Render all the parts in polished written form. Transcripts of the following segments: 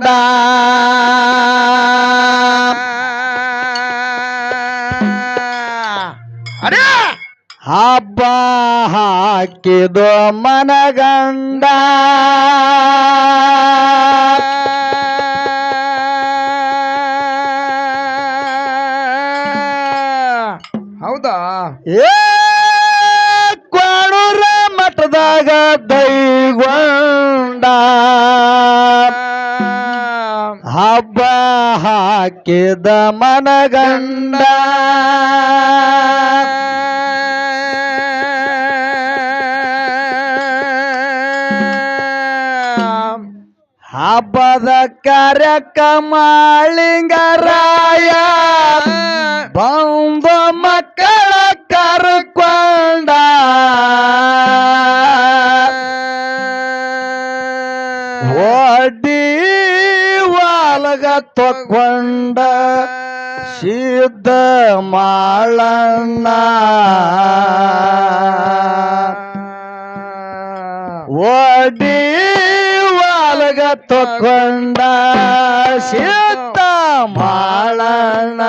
ಕೊಂಡ ಹಬ್ಬ ಹಾಕಿದು ಮನಗಂಡ ಹೌದಾ ಏ ಕ್ವಾಣೂರ ಮಠದಾಗ ದೈಗೊಂಡ ಹಬ್ಬ ಹಾಕಿದ ಮನಗಂಡ ಹಬ್ಬದ ಕಾರ್ಯಕ್ರಮ ಲಿಂಗರಾಯ ಬಂದ ಮಕ್ಕಳ ಕರ್ಕೊಂಡ ಒಡ್ಡಿ ವಾಲಗ ತಕೊಂಡ ಸಿದ್ಧ ಮಾಳಣ್ಣ ಒಡ್ಡಿ ವಾಲಗ ತಕೊಂಡ ಸಿದ್ಧ ಮಾಳಣ್ಣ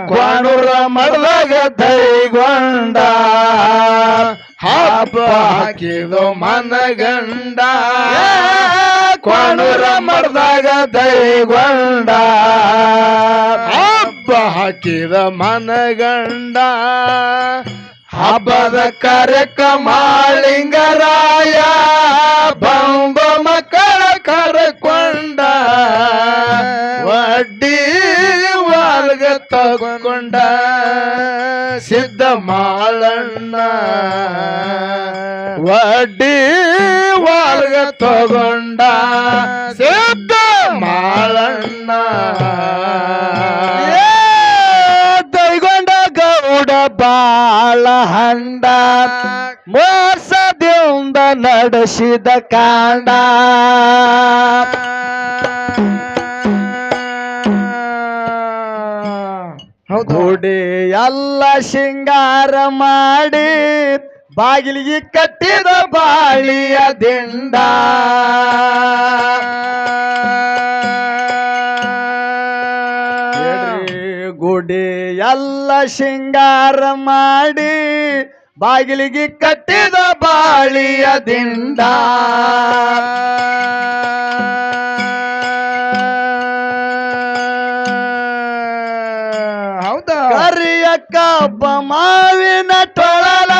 ಕ್ವಾಣೂರ ಮಠದಾಗ ದೈಗೊಂಡ ಹಬ್ಬ ಹಾಕಿದು ಮನಗಂಡ ಕ್ವಾಣೂರ ಮಠದಾಗ ದೈಗೊಂಡ ಹಬ್ಬ ಹಾಕಿದ ಮನಗಂಡ ಹಬ್ಬದ ಕಾರ್ಯಕ್ರಮ ಲಿಂಗರಾಯ ಬಂಬ ಮಕ್ಕಳ ಕರ್ಕೊಂಡ ವಡ್ಡಿ ವಾಲ್ಗ ತಗೊಂಡ ಸಿದ್ಧ ಮಾಳಣ್ಣ ವಡ್ಡಿ ವಾಲ್ಗ ತಗೊಂಡ ಸಿದ್ಧ ಮಾಳಣ್ಣ ದೈಗೊಂಡ ಗೌಡ ಬಾಳ ಹಂಡ ಮೋಸದಿಂದ ನಡೆಸಿದ ಕಾಂಡ ಗುಡಿ ಎಲ್ಲ ಶೃಂಗಾರ ಮಾಡಿ ಬಾಗಿಲಿಗೆ ಕಟ್ಟಿದ ಬಾಳಿಯ ದಿಂಡ ಗುಡಿ ಎಲ್ಲ ಶೃಂಗಾರ ಮಾಡಿ ಬಾಗಿಲಿಗೆ ಕಟ್ಟಿದ ಬಾಳಿಯ ದಿಂಡ ಹೌದಾ ಕರಿಯ ಕಬ್ಬ ಮಾವಿನ ತೊಳಲ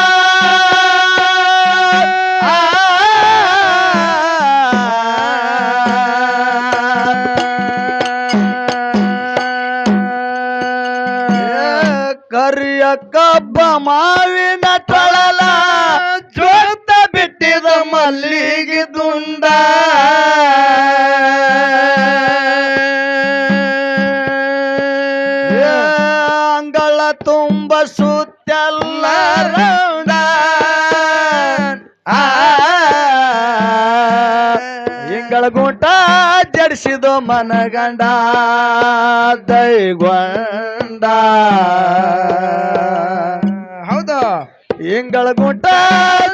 ಕರಿಯ ಕಬ್ಬ ಮಾವಿನ ತೊಳಲ ಜೋತ ಬಿಟ್ಟಿದ ಮಲ್ಲಿಗೆ ದುಂಡ ಅಂಗಳ ತುಂಬ ಸುತ್ತೆಲ್ಲ ರೌಂಡ ಇಂಗಳ ಗುಂಟ ಜಡಿಸಿದ ಮನಗಂಡ ದೈಗೊಂಡ ಹೌದಾ ಇಂಗಳ ಗುಂಟ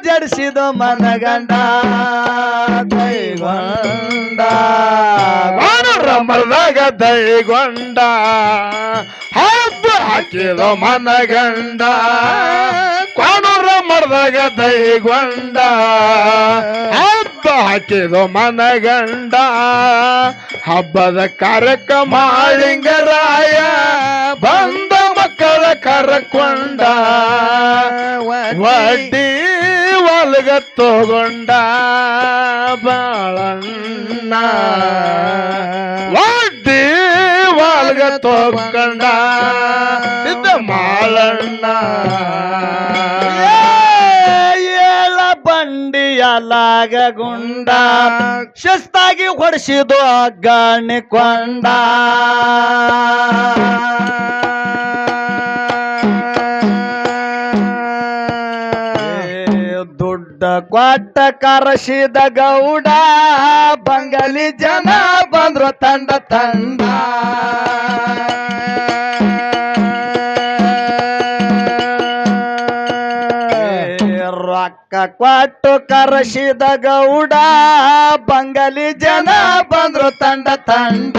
ಜಡಿಸಿದ ಮನಗಂಡ ದೈಗೊಂಡ ಮರದಾಗ ದೈಗೊಂಡ ಹಬ್ಬ ಹಾಕಿದ ಮನಗಂಡ ಕ್ವಾಣೂರ ಮರದಾಗ ದೈಗೊಂಡ ಹಬ್ಬ ಹಾಕಿದ ಮನಗಂಡ ಹಬ್ಬದ ಕಾರ್ಯಕ್ರಮ ಲಿಂಗರಾಯ ಬಂದ ಮಕ್ಕಳ ಕರ್ಕೊಂಡ ವಡ್ಡಿ ಒಲ್ಗ ತಗೊಂಡ ಬಾಳಣ್ಣ ವಡ್ಡಿ ಒಲ್ಗ ತಗೊಂಡ ಸಿದ್ಧ ಮಾಳಣ್ಣ ಏಳ ಬಂಡಿಯಲಾಗ ಗುಂಡ ಶಿಸ್ತಾಗಿ ಹೊಡಿಸಿದು ಗಾಣಿಕೊಂಡ ದುಡ್ಡ ಕೊಟ್ಟ ಕರಸಿದ ಗೌಡ ಬಂಗಲಿ ಜನ ಬಂದ್ರು ತಂಡ ತಂಡ ರೊಕ್ಕ ರೊಕ್ಕ ಕೊಟ್ಟು ಕರೆಸಿದ ಗೌಡ ಬಂಗಲಿ ಜನ ಬಂದ್ರು ತಂಡ ತಂಡ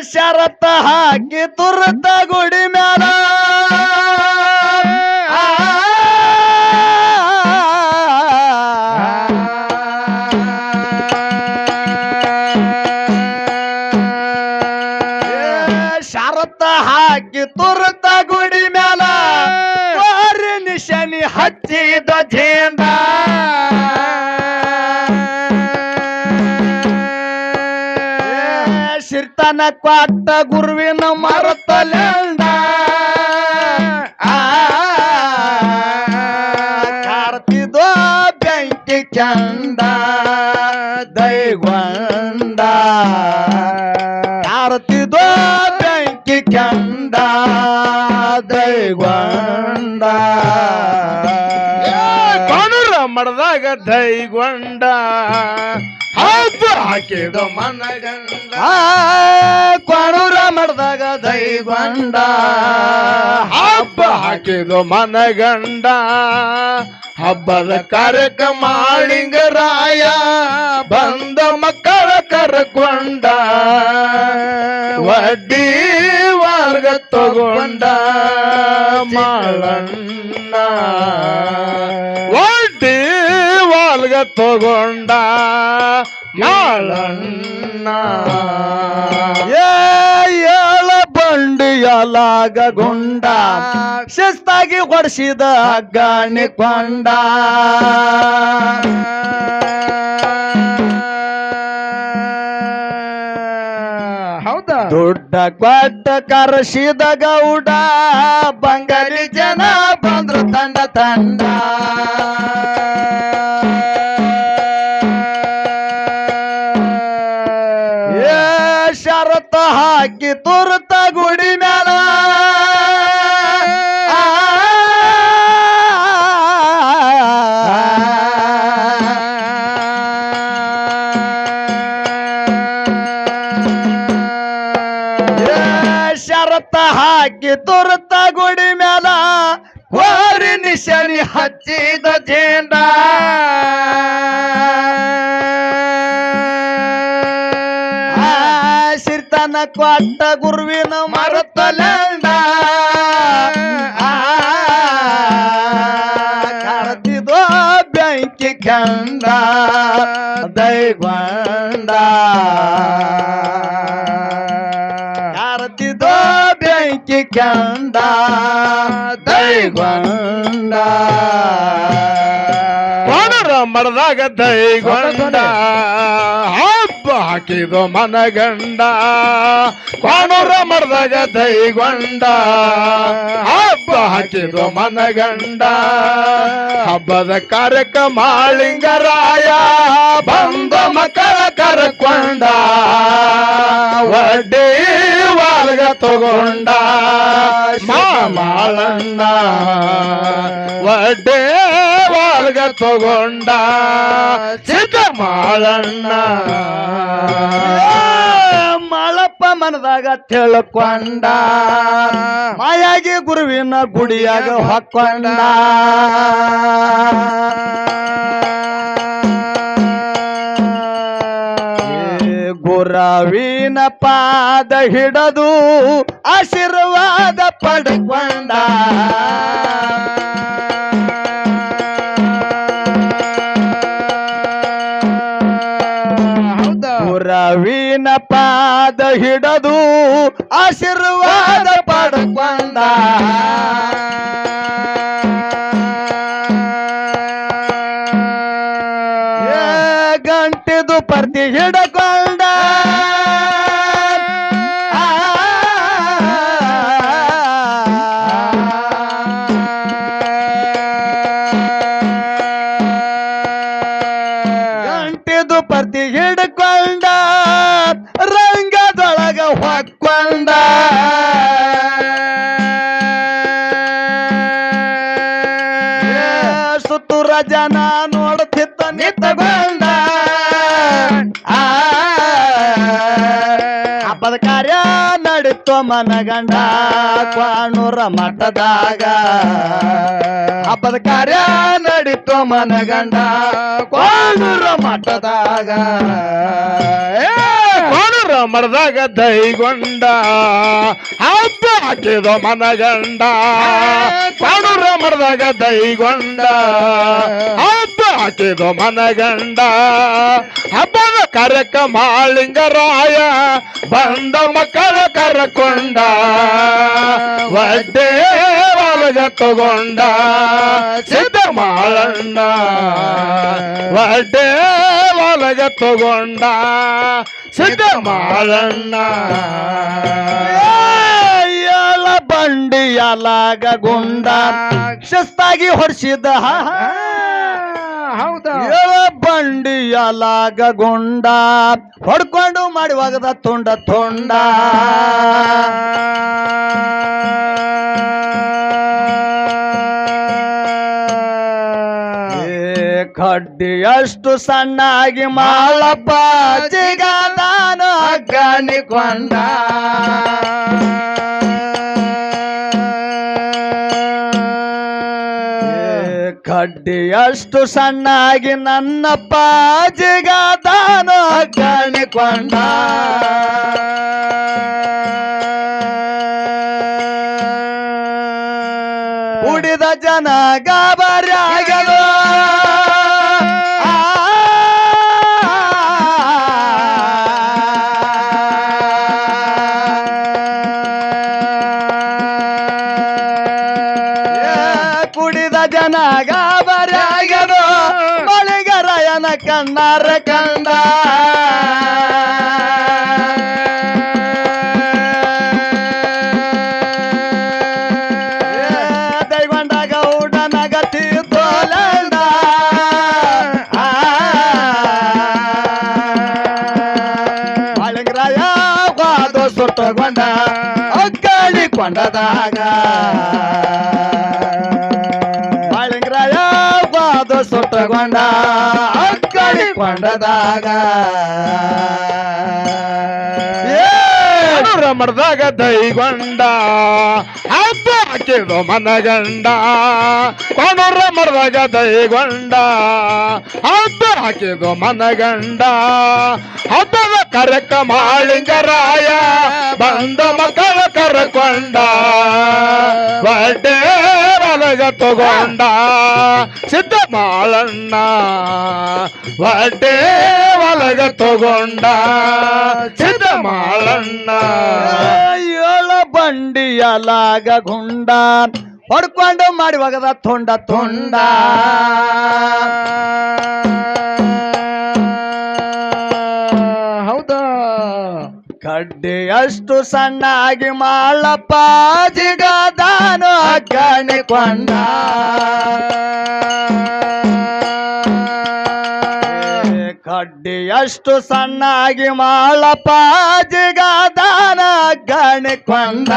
ಶರತ್ತ ಹಾಕಿ ತುರ್ತ ಗುಡಿ ಮ್ಯಾಲ ಶರತ್ತ ಹಾಕಿ ತುರ್ತ ಗುಡಿ ಮ್ಯಾಲ ನಿಶನಿ ಹಚ್ಚಿದ ಜೇಂದ ಸಿರ್ತನ ಕೊಟ್ಟ ಗುರುವಿನ ಮರತಲೆಂದ ಕಾರ್ತಿದೋ ಬೆಂಕಿ ಚಂದ ದೈಗೊಂಡ ಕಾರ್ತಿದೋ ಬೆಂಕಿ ಚಂದ ದೈಗೊಂಡ ಕಾಣೂರ ಮಡದಾಗ ದೈಗೊಂಡ ಹಬ್ಬ ಹಾಕಿದ ಮನಗಂಡ ಕೊಣೂರ ಮಡ್ದಾಗ ದೈಗೊಂಡ ಹಬ್ಬ ಹಾಕಿದ ಮನಗಂಡ ಹಬ್ಬದ ಕಾರ್ಯಕ್ರಮ ಮಾಳಿಂಗರಾಯ ಬಂದ ಮಕ್ಕಳ ಕರ್ಕೊಂಡ ವಡ್ಡಿ ವರ್ಗ ತಗೊಂಡ ಮಾಳಣ್ಣ ವಡ್ಡಿ ವರ್ಗ ತಗೊಂಡ ಮಾಳಣ್ಣ ಏಳ ಬಂಡಿಯಲಾಗ ಗುಂಡ ಶಿಸ್ತಾಗಿ ಹೊಡಿಸಿದ ಗಾಣಿ ಕೊಂಡ ಹೌದಾ ದೊಡ್ಡ ಕೊಟ್ಟ ಕರೆಸಿದ ಗೌಡ ಬಂಗಲಿ ಜನ ಬಂದ್ರು ತಂಡ ತಂಡ ಶರತ್ತ ಹಾಕಿ ತುರ್ತ ಗುಡಿ ಮ್ಯಾಲ ಶರತ್ತ ಹಾಕಿ ತುರ್ತ ಗುಡಿ ಮ್ಯಾಲ ಕೋರಿ ನಿಶನಿ ಹಚ್ಚಿದ ಜೇಂಡ ಸಿರ್ತನ ಕೊಟ್ಟ ಗುರುವಿನ ಮರತಲೆಂದ ಕಾರ್ತಿದೋ ಬೆಂಕಿ ಕಂದ ದೈಗೊಂಡ ಕಾರ್ತಿದೋ ಬೆಂಕಿ ಕಂದ ದೈಗೊಂಡ ಕೋಣರ ಮರದಾಗ ದೈಗೊಂಡ ಹಬ್ಬ ಹಾಕಿದ ಮನಗಂಡ ಕೋಣರ ಮರದಾಗ ದೈಗೊಂಡ ಹಬ್ಬ ಹಾಕಿದ ಮನಗಂಡ ಹಬ್ಬದ ಕಾರ್ಯಕ್ರಮ ಮಾಳಿಂಗರಾಯ ಬಂದ ಮಕ್ಕಳ ಕರ್ಕೊಂಡ ವಡ್ಡಿ ವಾಲ್ಗ ತಗೊಂಡ ಮಾಳಣ್ಣ ವಡ್ಡಿ ವಾಲ್ಗ ತಗೊಂಡ ಚಿಕ್ಕ ಮಾಳಣ್ಣ ಮಳಪ್ಪ ಮನದಾಗ ತಿಳ್ಕೊಂಡ ಮಾಯಾಗಿ ಗುರುವಿನ ಗುಡಿಯಾಗ ಹೊಕ್ಕೊಂಡ ಗುರವಿನ ಪಾದ ಹಿಡದು ಆಶೀರ್ವಾದ ಪಡ್ಕೊಂಡ ಗುರವಿನ ಪಾದ ಹಿಡದು ಆಶೀರ್ವಾದ ಪಡ್ಕೊಂಡ ಗಂಟಿದು ಪರ್ತಿ ಹಿಡಕೊಂಡ ಗಂಟಿದು ಪರ್ತಿ ಹಿಡ್ಕೊಂಡ ರಂಗದೊಳಗ ಹೊಕ್ಕೊಂಡ ಸುತ್ತೂರ ಜನ ನೋಡ್ತಿತ್ತ ನಿಂತಗೊಂಡ ಹಬ್ಬದ ಕಾರ್ಯ ನಡೀತು ಮನಗಂಡ ಕ್ವಾಣೂರ ಮಠದಾಗ ಹಬ್ಬದ ಕಾರ್ಯ ನಡೀತು ಮನಗಂಡ ಕ್ವಾಣೂರ ಮಠದಾಗ ಕೋಣರ ಮರದಾಗ ದೈಗೊಂಡ ಹಬ್ಬ ಹಾಕಿದ ಮನಗಂಡ ಕೋಣರ ಮರದಾಗ ದೈಗೊಂಡ ಹಬ್ಬ ಹಾಕಿದ ಮನಗಂಡ ಹಬ್ಬದ ಕರಕ ಮಾಳಿಂಗರಾಯ ಬಂದ ಮಕ್ಕಳ ಕರಕೊಂಡ ಒಡ್ಡೆ ಒಳಗ ತಗೊಂಡ ಸಿದ್ಧ ಮಾಳಣ್ಣ ಒಡ್ಡೆ ಒಳಗ ತಗೊಂಡ ಸಿದ್ಧ ಮಾಳಣ್ಣ ಏಳ ಬಂಡಿಯಲಾಗ ಗುಂಡ ಶಿಸ್ತಾಗಿ ಹೊಡ್ಸಿದ ಹೌದಾ ಏಳ ಬಂಡಿಯಲಾಗ ಗುಂಡ ಹೊಡ್ಕೊಂಡು ಮಾಡುವಾಗದ ತುಂಡ ತುಂಡ ಕಡ್ಡಿಯಷ್ಟು ಸಣ್ಣಾಗಿ ಮಾಳಪ್ಪ ಜಿಗಾದಾನು ಅಗ್ಗಾನಿಕೊಂಡ ಕಡ್ಡಿಯಷ್ಟು ಸಣ್ಣಾಗಿ ನನ್ನಪ್ಪ ಜಿಗಾದಾನು ಅಗ್ಗಾನಿಕೊಂಡ ಉಡಿದ ಜನ ಗಾಬರಿಯಾಗಲು ಕುಡಿದ ಜನ ಗಾಬರಿಯಾಗಲು ಮಳಿಗರಾಯನ ಕಣ್ಣಾರ ಕಂಡ ದೈಗೊಂಡಾಗ ಊಟನಾಗ ತೀರ್ಥೋಲಂಡ ಮಳಿಗರಾಯ ವಾದ ಸುಟ್ಟಗೊಂಡ ಅಗ್ಗಾಳಿಕೊಂಡದಾಗ ಮಳಿಗರಾಯ ವಾದ ಸುಟ್ಟಗೊಂಡ ಅಗ್ಗಾಳಿಕೊಂಡದಾಗ ಮರದಾಗ ದೈಗೊಂಡ ಹಬ್ಬ ಹಾಕಿದ ಮನಗಂಡ ಕೋಣರ ಮರದಾಗ ದೈಗೊಂಡ ಹಬ್ಬ ಹಾಕಿದ ಮನಗಂಡ ಹಬ್ಬದ ಕರಕ ಮಾಳಿಂಗರಾಯ ಬಂದ ಮಕ್ಕಳ ಕರಕೊಂಡ ಒಡ್ಡೆ ಒಳಗ ತಗೊಂಡ ಸಿದ್ಧ ಮಾಳಣ್ಣ ಒಡ್ಡೆ ಒಳಗ ತಗೊಂಡ ಸಿದ್ಧ ಮಾಳಣ್ಣ ಏಳ ಬಂಡಿಯಲಾಗ ಗುಂಡ ಹೊಡ್ಕೊಂಡು ಮಾಡುವಾಗದ ತುಂಡ ತುಂಡ ಹೌದಾ ಕಡ್ಡಿಯಷ್ಟು ಸಣ್ಣಾಗಿ ಮಾಳಪ್ಪ ಜಿಗಾದಾನು ಅಗ್ಗಾಣಿಕೊಂಡ ಕಡ್ಡಿಯಷ್ಟು ಸಣ್ಣಾಗಿ ಮಾಳಪ್ಪ ಜಿಗಾದಾನ ಅಗ್ಗಾಣಿಕೊಂಡ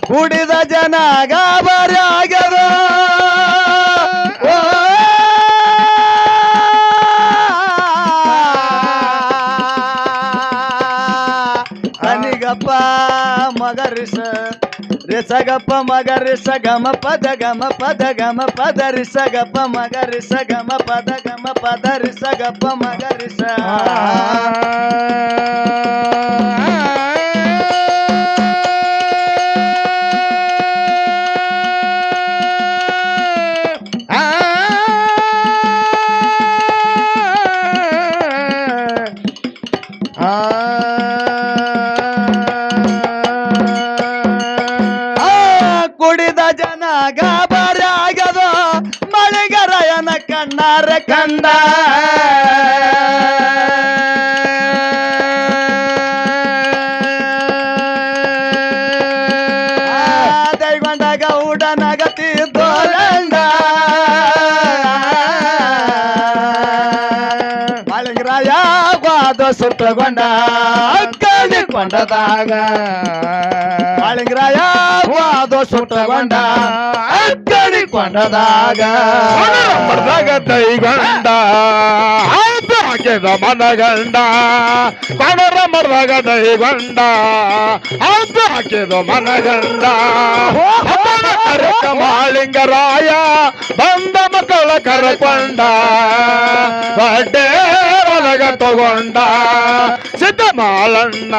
ಕುಡಿದ ಜನ ಗಾಬರಿಯಾಗದ ಅನಿಗಪ್ಪ ಮಗರಿಸ ರಿಸಗಪ್ಪ ಮಗರಿಸ ಗಮ ಪದ ರಿಸಗಪ್ಪ ಮಗರಿಸ ಗಮ ಪದ ರಿಸಗಪ್ಪ ಮಗರಿಸ ಕುಡಿದ ಜನ ಗಾಬರಿಯಾಗದ ಮಳಿಗರಾಯನ ಕಣ್ಣಾರ ಕಂಡ ದೈಗೊಂಡಾಗ ಊಟನಾಗತ್ತಿದ್ದೋಲಂಡ ಮಳಿಗರಾಯ ವಾದ ಸುಟ್ಟಗೊಂಡ ಅಗ್ಗಾಳಿಕೊಂಡದಾಗ ಮಾಳಿಂಗರಾಯ ವಾದ ಸುಟ್ಟಗೊಂಡ ಅಗ್ಗಡಿ ಕೊಂಡದಾಗ ಮರದಾಗ ದೈಗೊಂಡ ಆಯ್ತು ಹಾಕಿದ ಮನಗಂಡ ಕೊಣರ ಮರದಾಗ ದೈಗೊಂಡ ಆಯ್ತು ಹಾಕಿದ ಮನಗಂಡ ಕರಕ ಮಾಳಿಂಗರಾಯ ಬಂದ ಮಕ್ಕಳ ಕರಕೊಂಡ ಬಡ್ಡೆ ಒಳಗ ತಗೊಂಡ ಸಿದ್ಧ ಮಾಳಣ್ಣ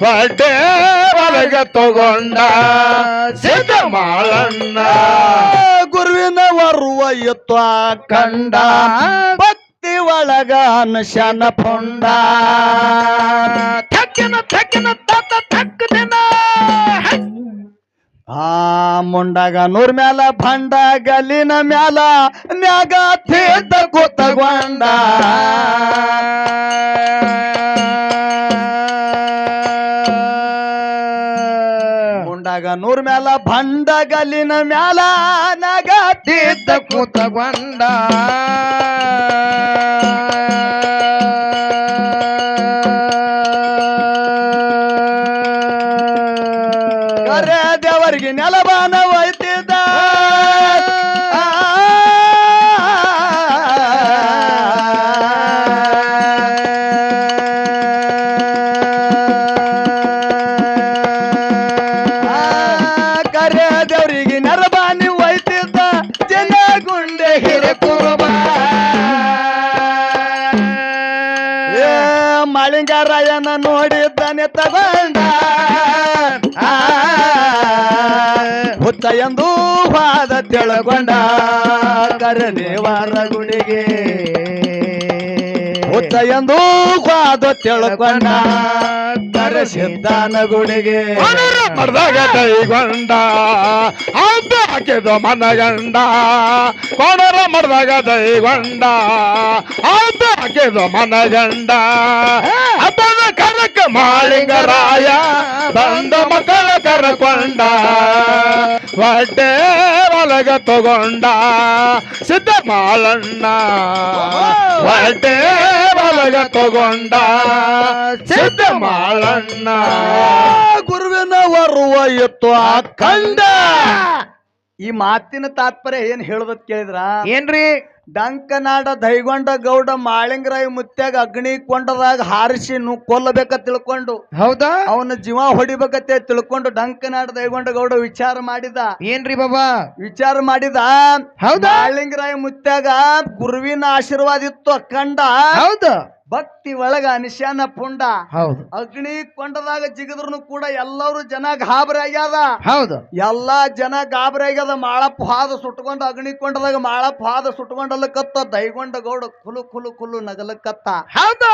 ಬಡ್ಡೆ ಒಳಗ ತಗೊಂಡ ಸಿದ್ಧ ಮಾಳಣ್ಣ ಗುರುವಿನ ವರುವ ಎತ್ತು ಕಂಡ ಭಕ್ತಿ ಒಳಗ ಅನಶನ ಪುಂಡ ಥಕ್ಕಿನ ಥಕ್ಕಿನ ತತ್ತ ಥಕ್ ದಿನ ಆ ಮುಂಡಾಗ ನೂರ್ ಮ್ಯಾಲ ಭಂಡ ಗಲ್ಲಿನ ಮ್ಯಾಲ ಮ್ಯಾಗ ಥೇದ ಗೊತ್ತಗೊಂಡ ಮುಂಡಾಗ ನೂರ್ ಮ್ಯಾಲ ಭಂಡ ಗಲ್ಲಿನ ಮ್ಯಾಲ ನಾಗ ಥೇದ ಕೂತಗೊಂಡ ದೇವರಿಗೆ ನೆಲಬಾನ ಒಯ್ತಿದ್ದ ಕರೆ ದೇವರಿಗೆ ನೆಲಬಾನಿ ಒಯ್ತಿದ್ದ ಜನ ಗುಂಡೆ ಹಿರೆ ಕುರುಬ ಮಾಳಿಂಗರಾಯನ ನೋಡಿದ್ದಾನೆ ತಗೊಂಡ ಹುತ್ತ ಎಂದು ವಾದ ತಿಳ್ಕೊಂಡ ಕರನೇವಾರ ಗುಡಿಗೆ ಹುತ್ತ ಎಂದು ವಾದ ತಿಳ್ಕೊಂಡ ಕರ ಸಿದ್ಧಾನ ಗುಡಿಗೆ ಮರದಾಗ ದೈಗೊಂಡ ಆಯ್ತು ಹಾಕಿದ ಮನಗಂಡ ಕೊಣರ ಮರದಾಗ ದೈಗೊಂಡ ಆಯ್ತು ಹಾಕಿದ ಮನಗಂಡ ಅದನ ಕರಕ ಮಾಳಿಂಗರಾಯ ಬಂದ ಮಕ್ಕಳ ಕರಕೊಂಡ ಬಡ್ಡೆ ಒಳಗ ತಗೊಂಡ ಸಿದ್ಧ ಮಾಳಣ್ಣ ಬಡ್ಡೆ ಒಳಗ ತಗೊಂಡ ಸಿದ್ಧ ಮಾಳಣ್ಣ ಗುರುವಿನ ವರುವ ಎತ್ತು ಆ ಕಂಡ ಈ ಮಾತಿನ ತಾತ್ಪರ್ಯ ಏನ್ ಹೇಳೋದತ್ ಕೇಳಿದ್ರ ಏನ್ರಿ ಡಂಕನಾಡ ದೈಗೊಂಡ ಗೌಡ ಮಾಳಿಂಗರಾಯ ಮುತ್ಯಾಗ ಅಗ್ನಿ ಕೊಂಡದಾಗ ಹಾರಿಸಿ ಕೊಲ್ಲಬೇಕ ತಿಳ್ಕೊಂಡು ಹೌದಾ ಅವನ ಜೀವ ಹೊಡಿಬೇಕತ್ತೆ ತಿಳ್ಕೊಂಡು ಡಂಕನಾಡ ದೈಗೊಂಡ ಗೌಡ ವಿಚಾರ ಮಾಡಿದ ಏನ್ರಿ ಬಾಬಾ ವಿಚಾರ ಮಾಡಿದ ಹೌದಾ ಮಾಳಿಂಗರಾಯ ಮುತ್ಯಾಗ ಗುರುವಿನ ಆಶೀರ್ವಾದ ಇತ್ತು ಅಕ್ಕಂಡ ಹೌದು ಭಕ್ತಿ ಒಳಗ ಅನಿಶಾನ ಪುಂಡ ಹೌದು ಅಗ್ನಿ ಕೊಂಡದಾಗ ಜಿಗದ್ರು ಕೂಡ ಎಲ್ಲರೂ ಜನ ಗಾಬರಿ ಆಗ್ಯಾದ ಹೌದು ಎಲ್ಲಾ ಜನ ಗಾಬರಿ ಆಗ್ಯದ ಮಾಳಪ್ಪ ಹಾದ ಸುಟ್ಕೊಂಡು ಅಗ್ನಿ ಕೊಂಡದಾಗ ಮಾಳಪ್ಪ ಹಾದ ಸುಟ್ಕೊಂಡಲ್ಲ ಕತ್ತ ದೈಗೊಂಡ ಗೌಡ ಕುಲು ಕುಲು ಕುಲು ನಗಲಕ್ಕತ್ತ ಹೌದು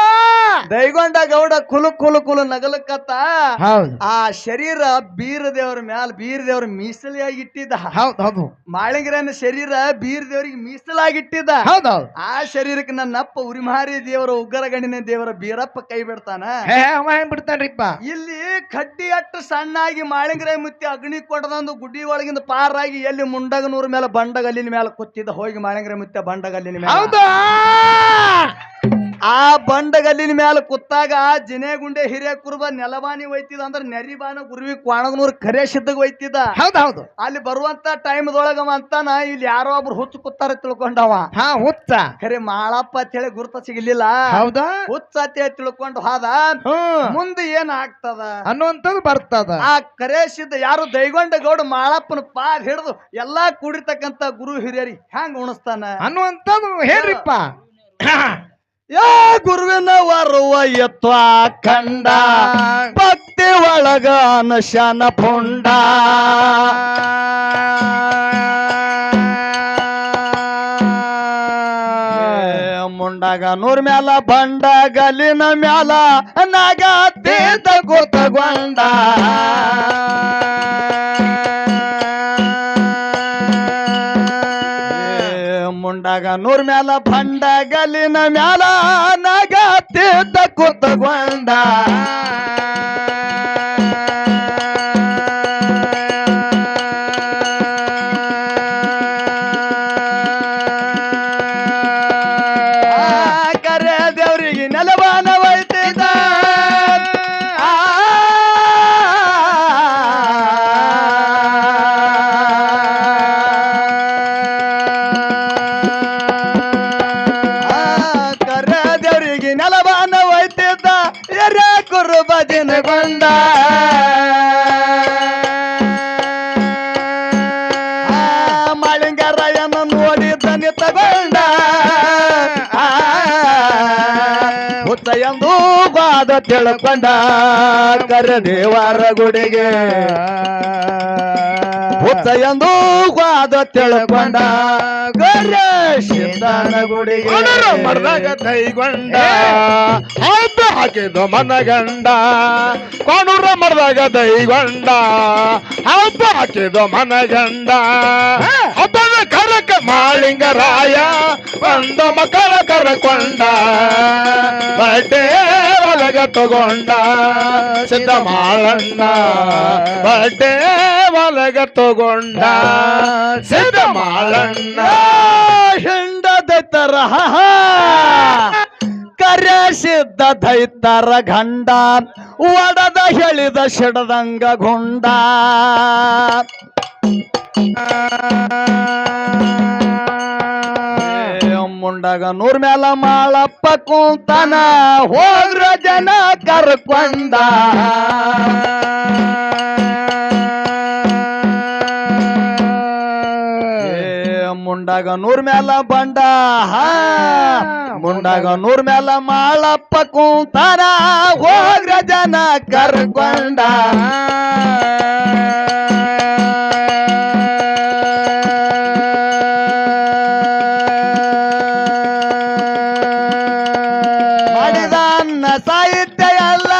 ದೈಗೊಂಡ ಗೌಡ ಕುಲು ಕುಲು ಕುಲು ನಗಲಕ್ಕತ್ತ ಹೌದು ಆ ಶರೀರ ಬೀರ ದೇವ್ರ ಮ್ಯಾಲ ಬೀರ ದೇವ್ರ ಮೀಸಲಿಯಾಗಿ ಇಟ್ಟಿದ್ದ ಹೌದು ಹೌದು ಮಾಳಿಂಗರನ ಶರೀರ ಬೀರ ದೇವ್ರಿಗೆ ಮೀಸಲಾಗಿಟ್ಟಿದ್ದ ಹೌದೌದು ಆ ಶರೀರಕ್ಕೆ ನನ್ನಪ್ಪ ಉರಿಮಾರಿ ದೇವರ ಉಗ್ರ ಗಣಿನ ದೇವರ ಬೀರಪ್ಪ ಕೈ ಬಿಡ್ತಾನ ಬಿಡ್ತಾನ್ರಿಪ್ಪ ಇಲ್ಲಿ ಕಡ್ಡಿ ಅಟ್ಟು ಸಣ್ಣಾಗಿ ಮಾಳಿಂಗರಾಯ ಮುತ್ತಿ ಅಗ್ನಿ ಕೊಡದಂದು ಗುಡ್ಡಿ ಒಳಗಿಂದ ಪಾರಾಗಿ ಎಲ್ಲಿ ಮುಂಡಗನೂರ ಮೇಲೆ ಬಂಡಗಲ್ಲಿನ ಮೇಲೆ ಕೂತಿದ್ದ ಹೋಗಿ ಮಾಳಿಂಗರಾಯ ಮುತ್ತಿ ಬಂಡಗಲ್ಲಿನ ಮೇಲೆ ಹೌದು ಆ ಬಂಡಗಲ್ಲಿನ ಮೇಲೆ ಕೂತಾಗ ಜಿನೇಗುಂಡೆ ಹಿರಿಯ ಕುರುಬ ನೆಲಬಾನಿ ಒಯ್ತಿದ ಅಂದ್ರ ನೆರಿಬಾನ ಗುರುವಿ ಕ್ವಾಣಗನೂರ್ ಕರೆ ಸಿದ್ಧಗ್ ಒಯ್ತಿದ್ದ ಹೌದು ಅಲ್ಲಿ ಬರುವಂತ ಟೈಮ್ದೊಳಗ ಅಂತಾನ ಇಲ್ಲಿ ಯಾರೋ ಒಬ್ರು ಹುಚ್ಚು ಕೂತಾರ ತಿಳ್ಕೊಂಡವ ಹುಚ್ಚ ಖರೆ ಮಾಳಪ್ಪ ಅಂತ ಹೇಳಿ ಗುರುತ ಸಿಗಲಿಲ್ಲ ಹೌದಾ ಹುಚ್ಚ ಅಂತ ಹೇಳಿ ತಿಳ್ಕೊಂಡು ಹಾದ ಮುಂದೆ ಏನ್ ಆಗ್ತದ ಅನ್ನುವಂಥದ್ದು ಬರ್ತದ ಆ ಕರೆ ಸಿದ್ಧ ಯಾರು ದೈಗೊಂಡ ಗೌಡ ಮಾಳಪ್ಪನ ಪಾದ ಹಿಡಿದು ಎಲ್ಲಾ ಕೂಡಿರ್ತಕ್ಕಂತ ಗುರು ಹಿರಿಯರಿ ಹ್ಯಾಂಗ ಉಣಿಸ್ತಾನ ಅನ್ನುವಂಥದ್ದು ಹೇಳ್ರಿಪ್ಪ ಯಾ ಗುರುವಿನ ವರುವ ಎತ್ವ ಕಂಡ ಭಕ್ತಿ ಒಳಗ ಅನಶನ ಪುಂಡ ಮುಂಡಾಗ ನೂರ್ ಮ್ಯಾಲ ಬಂಡ ಗಲಿನ ಮ್ಯಾಲ ನಾಗ ತೇದ ಗೊತ್ತಗೊಂಡ ಮುಂಡಾಗ ನೂರ್ ಮ್ಯಾಲ ಬಂಡ ಗಲಿನ ಮ್ಯಾಲ ನಾಗ ತೇದ ಗೊತ್ತಗೊಂಡ ನೆಲವಾನ ಒಯ್ತಿದ್ದ ಭಜನಗೊಂಡ ಮಾಳಿಂಗರಾಯನ ನೋಡಿ ದನಿ ತಗೊಂಡ ಹುಚ್ಚ ಎಂದು ಬಾದ ತಿಳ್ಕೊಂಡ ಕರದೇವರ ಗುಡಿಗೆ ಹುಚ್ಚ ಎಂದು ಬಾದ ತಿಳ್ಕೊಂಡ ಸಿದ್ಧನ ಗುಡಿಗೆ ಮರದಾಗ ದೈಗೊಂಡ ಹಬ್ಬ ಹಾಕಿದ ಮನಗಂಡ ಕೋಣೂರ ಮರದಾಗ ದೈಗೊಂಡ ಹಬ್ಬ ಹಾಕಿದ ಮನಗಂಡ ಹಬ್ಬದ ಕರಕ ಮಾಳಿಂಗರಾಯ ಬಂದ ಮಕ್ಕಳ ಕರಕೊಂಡ ಬಡ್ಡೆ ಒಳಗ ತಗೊಂಡ ಸಿದ್ಧ ಮಾಳಣ್ಣ ಬಡ್ಡೆ ಒಳಗ ತಗೊಂಡ ಸಿದ್ಧ ಮಾಳಣ್ಣ ಹಿಂಡ ದೈತರ ಕರೆ ಸಿದ್ಧ ದೈತರ ಗಂಡ ಒಡದ ಹೇಳಿದ ಸಿಡದಂಗ ಗುಂಡ ಮುಂಡಗ ನೂರ್ ಮೇಲ ಮಾಳಪ್ಪ ಕೂತಾನ ಹೋಗ್ರ ಜನ ಕರ್ಕೊಂಡ ಮುಂಡಾಗ ನೂರ್ ಮೇಲ ಬಂಡ ಮುಂಡಾಗ ನೂರ್ ಮೇಲ ಮಾಳಪ್ಪ ಕೂತಾನ ಹೋಗ್ರ ಜನ ಕರ್ಕೊಂಡ ಮಾಡಿದ ಅನ್ನ ಸಾಹಿತ್ಯ ಎಲ್ಲ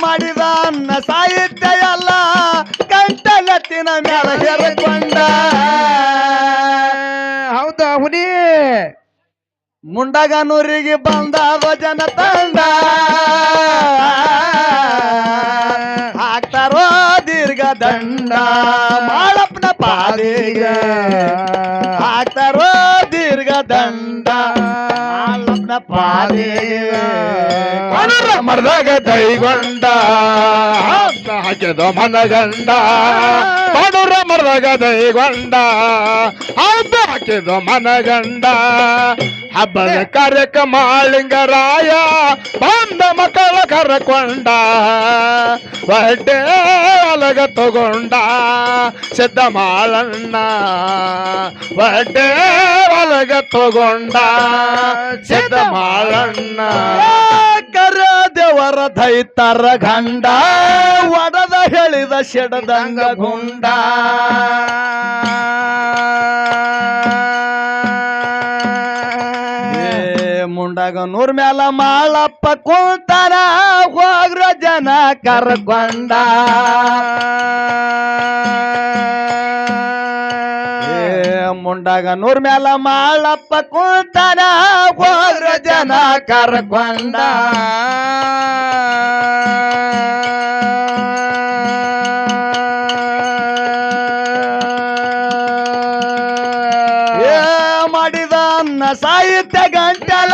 ಮಾಡಿದ ಅನ್ನ ಸಾಹಿತ್ಯ ಎಲ್ಲ ಕಂಠಲತ್ತಿನ ಮೇಲ ಹೇರಿಕೊಂಡ ಹೌದಾ ಹುಲಿ ಮುಂಡಗ ನೂರಿಗೆ ಬಂದ ಜನ ತಂಡ ಹಾಕ್ತಾರೋ ದೀರ್ಘ ದಂಡ ಮಾಳಪ್ಪನ ಪಾದಿಗೆ ಹಾಕ್ತಾರೋ ದೀರ್ಘ ದಂಡ ಮಾಳಪ್ಪನ ಪಾದಿಗೆ ಮರದಾಗ ದೈಗೊಂಡ ಹಾಕಿದ ಮನಗಂಡ ಕೋಣೂರ ಮರದಾಗ ದೈಗೊಂಡ ಹಬ್ಬ ಹಾಕಿದ ಮನಗಂಡ ಹಬ್ಬದ ಕಾರ್ಯಕ ಮಾಳಿಂಗರಾಯ ಬಂದ ಮಕ್ಕಳ ಕರಕೊಂಡ ಬಡ್ಡೆ ಒಳಗ ತಗೊಂಡ ಸಿದ್ಧ ಮಾಳಣ್ಣ ಬಡ್ಡೆ ಒಳಗ ತಗೊಂಡ ಸಿದ್ಧ ಮಾಳಣ್ಣ ಕರ ದೇವರ ದೈತರ ಗಂಡ ಒಡದ ಹೇಳಿದ ಸಿಡದಂಗ ಗುಂಡ ಮುಂಡಾಗ ನೂರ್ ಮೇಲ ಮಾಳಪ್ಪ ಕೂತಾನ ಹೋಗ್ರ ಜನ ಕರ್ಕೊಂಡ ಮುಂಡಾಗ ನೂರ್ ಮೇಲ ಮಾಳಪ್ಪ ಕೂತಾನ ಹೋಗ್ರ ಜನ ಕರ್ಕೊಂಡ ಮಾಡಿದ ಅನ್ನ ಸಾಹಿತ್ಯ ಗಂಟಲ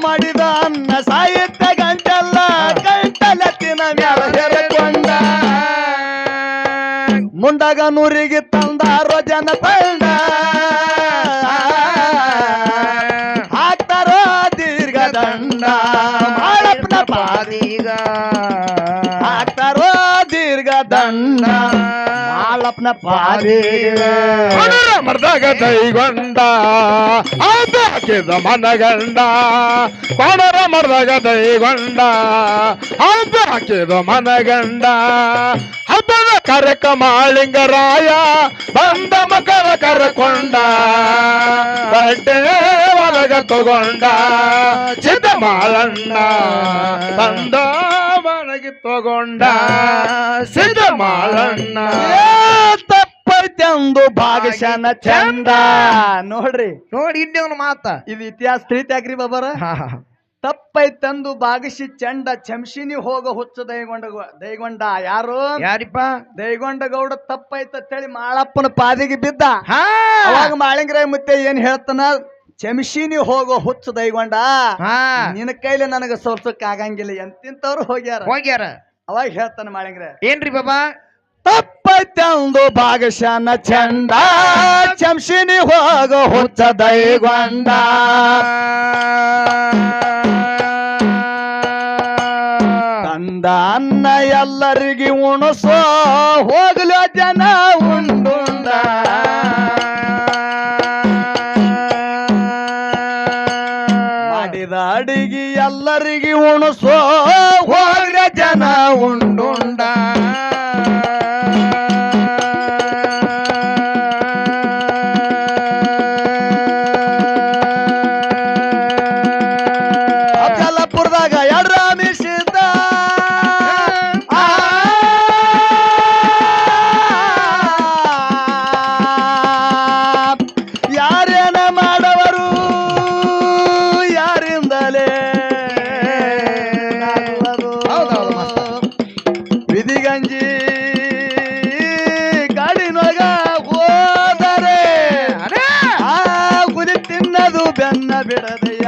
ಮಾಡಿದ ಅನ್ನ ಸಾಹಿತ್ಯ ಗಂಟಲ್ಲ ಗಂಟಲತ್ತಿನ ಮ್ಯಾಲ ಹೇರಿಕೊಂಡ ಮುಂಡಗ ನೂರಿಗೆ ತಂದಾರೋ ಜನ ತಂಡ ಹಾಕ್ತಾರೋ ದೀರ್ಘ ದಂಡ ಮಾಳಪ್ಪನ ಪಾದಿಗ ಹಾಕ್ತಾರೋ ದೀರ್ಘ ದಂಡ ಮಾಳಪ್ಪನ ಪಾದಿಗ ಮರದಾಗ ದೈಗೊಂಡ ಹಬ್ಬ ಹಾಕಿದ ಮನಗಂಡ ಕೋಣರ ಮರದಾಗ ದೈಗೊಂಡ ಹಬ್ಬ ಹಾಕಿದ ಮನಗಂಡ ಹಬ್ಬದ ಕರಕ ಮಾಳಿಂಗರಾಯ ಬಂದ ಮಕರ ಕರಕೊಂಡ ಬಡ್ಡೆ ಒಳಗ ತಗೊಂಡ ಸಿದ್ಧ ಮಾಳಣ್ಣ ಬಂದ ಮನಗಿ ತಗೊಂಡ ಸಿದ್ಧ ಮಾಳಣ್ಣ ತಪ್ಪೈತೆಂದು ಭಾಗಶನ ಚಂದ ನೋಡ್ರಿ ನೋಡಿ ಇನ್ನೊಂದು ಮಾತ ಇದು ಇತಿಹಾಸ ತಿಳಿತಾಕ್ರಿ ಬಾಬಾರ ಹಾ ಹಾ ತಪ್ಪೈತಂದು ಬಾಗಿಸಿ ಚಂಡ ಚಮಶಿನಿ ಹೋಗ ಹುಚ್ಚ ದೈಗೊಂಡ ಯಾರು ಯಾರಿಪ್ಪ ದೈಗೊಂಡ ಗೌಡ ತಪ್ಪೈತೇಳಿ ಮಾಳಪ್ಪನ ಪಾದಿಗೆ ಬಿದ್ದ. ಹಾ ಅವಾಗ ಮಾಳಿಂಗರಾಯ ಮುತ್ತೆ ಏನ್ ಹೇಳ್ತಾನ, ಚಮಶಿನಿ ಹೋಗೋ ಹುಚ್ಚ ದೈಗೊಂಡ ಹಾ ನಿನ್ನ ಕೈಲಿ ನನಗ ಸೋಲ್ಸಕ್ ಆಗಂಗಿಲ್ಲ, ಎಂತಿಂತವ್ರು ಹೋಗ್ಯಾರ. ಅವಾಗ ಹೇಳ್ತಾನ ಮಾಳಿಂಗರಾಯ, ಏನ್ರಿ ಬಾಬಾ ತಪ್ಪೈತಂದು ಭಾಗಶನ ಚಂಡ ಚಮಶಿನಿ ಹೋಗ ಹುಚ್ಚ ದೈಗೊಂಡ. ತಂದ ಅನ್ನ ಎಲ್ಲರಿಗೆ ಉಣಸೋ ಹೋಗ್ಲ ಜನ ಉಂಡುಂಡ. ಮಾಡಿದ ಅಡಿಗೆ ಎಲ್ಲರಿಗೆ ಉಣಸೋ ಹೋಗ್ಲ ಜನ ಉಂಡುಂಡ. ಅಫಜಲಪುರದಾಗ ಎಡ್ರಾಮಿಸಿದ್ದ ಯಾರೇನ ಮಾಡವರು ಯಾರಿಂದಲೇ ವಿಧಿಗಂಜಿ ಗಾಡಿನೊಳಗ ಹೋದರೆ ಆ ಗುದಿ ತಿನ್ನದು ಬೆನ್ನ ಬಿಡದಯ್ಯ.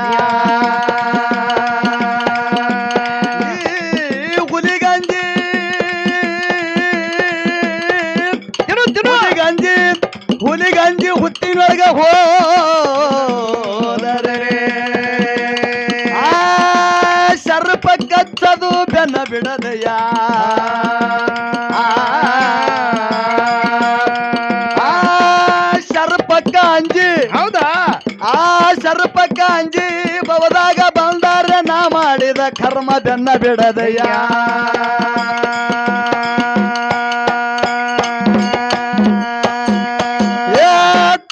ಹುಲಿಗಂಜಿ ಹುಲಿಗಂಜಿ ಹುತ್ತಿನೊಳಗ ಹೋದರೆ ಆ ಸರ್ಪ ಕಚ್ಚದು ಬೆನ್ನ ಬಿಡದಯ್ಯ. ಆ ಸರ್ಪಕ್ಕ ಅಂಜಿ ಹೌದಾ ಆ ಸರ್ಪಕ್ಕ ಅಂಜಿ ಬವದಾಗ ಬಂದಾರೆ ನಾ ಮಾಡಿದ ಕರ್ಮ ಬೆನ್ನ ಬಿಡದಯ್ಯ.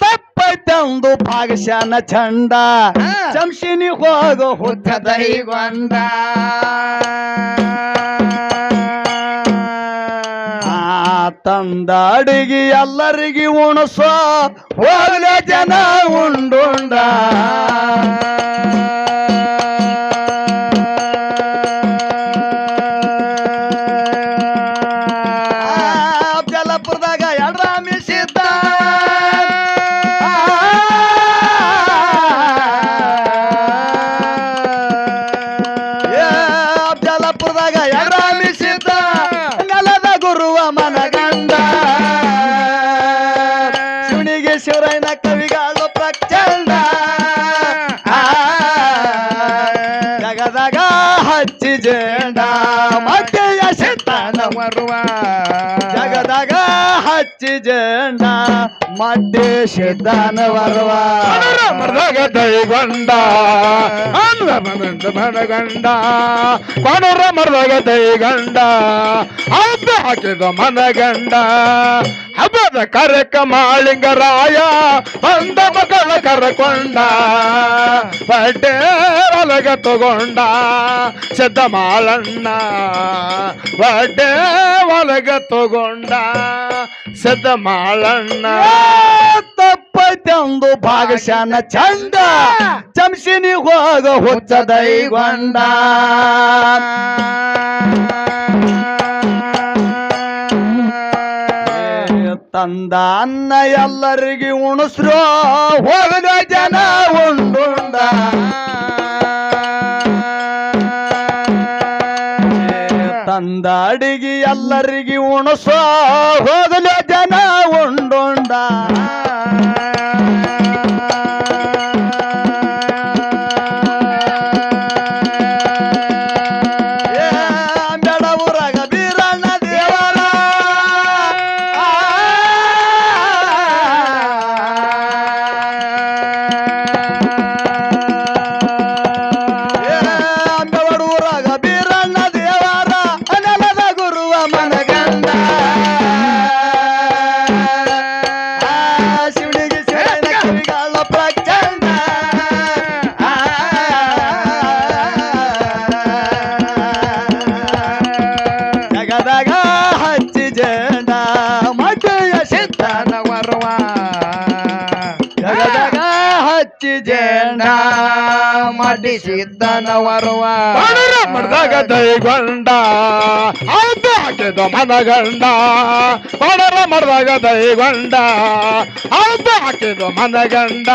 ತಪ್ಪೈತಂದು ಭಾಗಶನ ಚಂಡ ಚಮಶಿನಿ ಹೋಗೋ ಹುಚ್ಚ ದೈಗೊಂಡ. ತಂದ ಅಡಿಗೆ ಎಲ್ಲರಿಗೆ ಉಣಸೋ ಹೋಗ್ಲ ಜನ ಉಂಡುಂಡ. ಅಫಜಲಪುರದಾಗ ಎಡ್ರಾಮಿಸಿದ್ದ ಅಫಜಲಪುರದಾಗ ಎಡ್ರಾಮಿಸಿದ್ದ ನೆಲದ ಗುರುವ ಮನಗಂಡ. ಶಿವನಿಗೆ ಶಿವರೈನ ಕವಿಗಳು ಪ್ರಚಂಡ. ಜಗದಾಗ ಹಚ್ಚಿ ಜೇಂಡ ಮಧ್ಯೆಯ ಸಿತಾನ ಬರುವ ಜಗದಾಗ ಹಚ್ಚಿ ಜೇಂಡ ಮಧ್ಯೆ ಸಿತಾನ ಬರುವ. ಮರದಾಗ ದೈಗೊಂಡ ಮನಗಂಡ ಕೊಣರ ಮರದಾಗ ದೈಗಂಡ ಹಬ್ಬ ಹಾಕಿದ ಮನಗಂಡ. ಹಬ್ಬದ ಕರಕ ಮಾಳಿಂಗರಾಯ ಬಂದ ಮಗಳ ಕರಕೊಂಡ. ಬಡ್ಡೆ ಒಲಗ ತಗೊಂಡ ಸಿದ್ಧ ಮಾಳಣ್ಣ. ಬಡ್ಡೆ ಒಲಗ ತಗೊಂಡ ಸಿದ್ಧ ಮಾಳಣ್ಣ. ತಪ್ಪೈತಂದು ಭಾಗಶನ ಚಂಡ ಚಮಶಿನಿ ಹೋಗ ಹುಚ್ಚ ದೈಗೊಂಡ. ತಂದ ಅನ್ನ ಎಲ್ಲರಿಗೆ ಉಣಸ್ರೋ ಹೋಗದ ಜನ ಉಂಡುಂಡ. ತಂದ ಅಡಿಗೆ ಎಲ್ಲರಿಗೆ ಉಣಸೋ ಹೋಗದ ಜನ ಉಂಡುಂಡ. ಬೆಡವೂರಾಗ ಬೀರಣ್ಣ ದೇವರ ಬೆಡವೂರಾಗ ಬೀರಣ್ಣ ದೇವರ ನೆಲದ ಗುರುವ ಮನಗಂಡ. ಮಾಡಿ ಸಿದ್ಧನವರುವ ಬಾಣರ ಮಡ್ದಾಗ ದೈಗೊಂಡ ಹಬ್ಬ ಹಾಕಿದ ಮನಗಂಡ ಬಾಣರ ಮಡ್ದಾಗ ದೈಗೊಂಡ ಹಬ್ಬ ಹಾಕಿದ ಮನಗಂಡ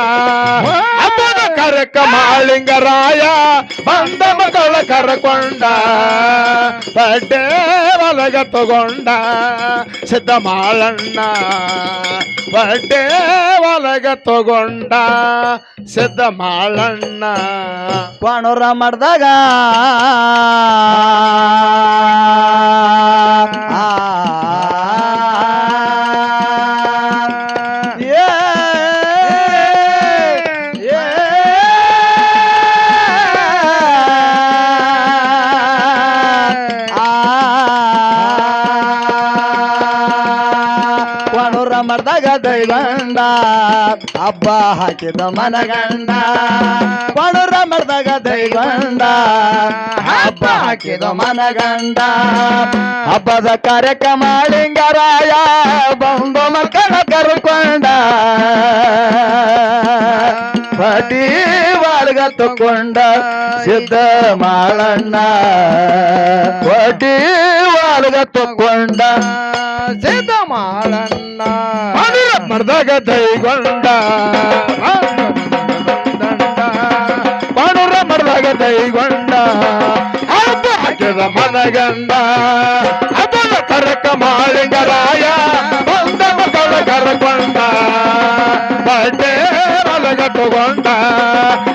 ಹಬ್ಬದ ಕರಕ ಮಾಳಿಂಗರಾಯ ಬಂದ ಮಗಳ ಕರಕೊಂಡ ಬಡ್ಡೆ ಒಲಗ ತಗೊಂಡ ಸಿದ್ಧ ಮಾಳಣ್ಣ ಬಡ್ಡೆ ಒಲಗ ತಗೊಂಡ ಸಿದ್ಧ ಮಾಳಣ್ಣ ಕ್ವಾಣೂರ ಮಾಡ್ದಾಗ ಮರ್ದಾಗ ದೈವಂಡ ಹಬ್ಬ ಹಾಕಿದ ಮನಗಂಡ ಕ್ವಾಣೂರ ಮರ್ದಾಗ ದೈವಂಡ ಹಬ್ಬ ಹಾಕಿದ ಮನಗಂಡ ಹಬ್ಬದ ಕಾರ್ಯಕ್ರಮ ಲಿಂಗರಾಯ ಬಂದು ಮಕ್ಕಳ ಕರ್ಕೊಂಡ ಪಟಿ ವಾಳ್ಗ ತಕೊಂಡ ಸಿದ್ಧ ಮಾಳಣ್ಣ ಪಟಿ ವಾಳ್ಗ ತಕೊಂಡ ಸಿದ್ಧ ಮಾಳಣ್ಣ ಮರ್ದಾಗ ದೈಗೊಂಡ ಬಾಣೂರ ಮರ್ದಾಗ ದೈಗೊಂಡ ಹಬ್ಬ ಹಾಕಿದ ಮನಗಂಡ ಹಬ್ಬದ ಕರಕ ಮಾಳಿಂಗರಾಯ ಬಂದ ಮಗಳ ಕರಕೊಂಡ ಬಡ್ಡೆ ಒಲಗ ತಗೊಂಡ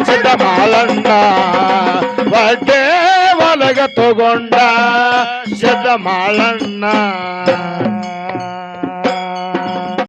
ಸಿದ್ಧ ಮಾಳಣ್ಣ ಬಡ್ಡೆ ಒಲಗ ತಗೊಂಡ ಸಿದ್ಧ ಮಾಳಣ್ಣ